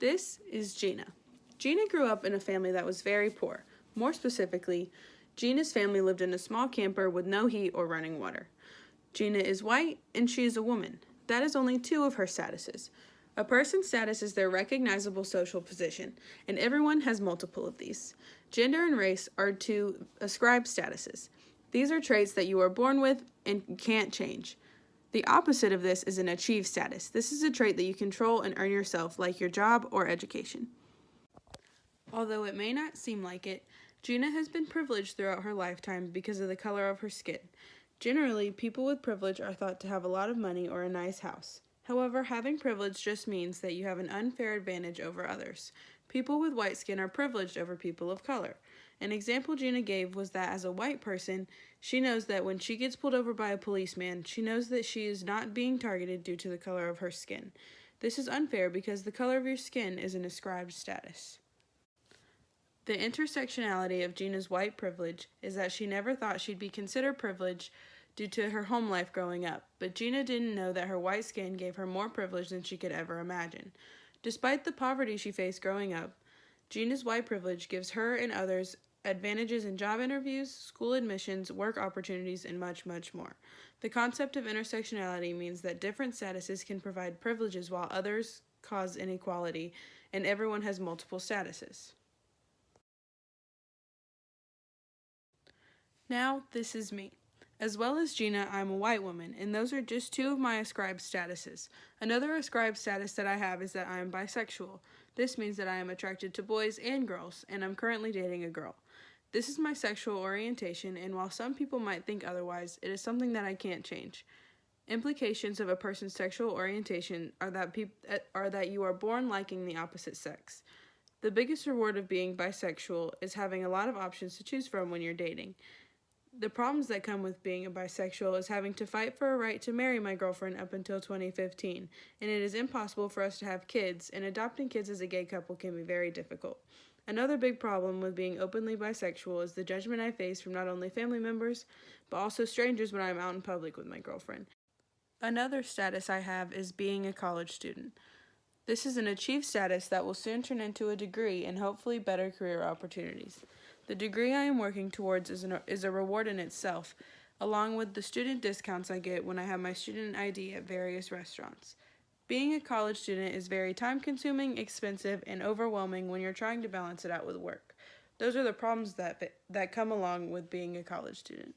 This is Gina. Gina grew up in a family that was very poor. More specifically, Gina's family lived in a small camper with no heat or running water. Gina is white and she is a woman. That is only two of her statuses. A person's status is their recognizable social position, and everyone has multiple of these. Gender and race are two ascribed statuses. These are traits that you are born with and can't change. The opposite of this is an achieved status. This is a trait that you control and earn yourself, like your job or education. Although it may not seem like it, Gina has been privileged throughout her lifetime because of the color of her skin. Generally, people with privilege are thought to have a lot of money or a nice house. However, having privilege just means that you have an unfair advantage over others. People with white skin are privileged over people of color. An example Gina gave was that as a white person, she knows that when she gets pulled over by a policeman, she knows that she is not being targeted due to the color of her skin. This is unfair because the color of your skin is an ascribed status. The intersectionality of Gina's white privilege is that she never thought she'd be considered privileged due to her home life growing up, but Gina didn't know that her white skin gave her more privilege than she could ever imagine. Despite the poverty she faced growing up, Gina's white privilege gives her and others advantages in job interviews, school admissions, work opportunities, and much, much more. The concept of intersectionality means that different statuses can provide privileges while others cause inequality, and everyone has multiple statuses. Now, this is me. As well as Gina, I'm a white woman, and those are just two of my ascribed statuses. Another ascribed status that I have is that I am bisexual. This means that I am attracted to boys and girls, and I'm currently dating a girl. This is my sexual orientation, and while some people might think otherwise, it is something that I can't change. Implications of a person's sexual orientation are that you are born liking the opposite sex. The biggest reward of being bisexual is having a lot of options to choose from when you're dating. The problems that come with being a bisexual is having to fight for a right to marry my girlfriend up until 2015, and it is impossible for us to have kids, and adopting kids as a gay couple can be very difficult. Another big problem with being openly bisexual is the judgment I face from not only family members, but also strangers when I'm out in public with my girlfriend. Another status I have is being a college student. This is an achieved status that will soon turn into a degree and hopefully better career opportunities. The degree I am working towards is a reward in itself, along with the student discounts I get when I have my student ID at various restaurants. Being a college student is very time-consuming, expensive, and overwhelming when you're trying to balance it out with work. Those are the problems that come along with being a college student.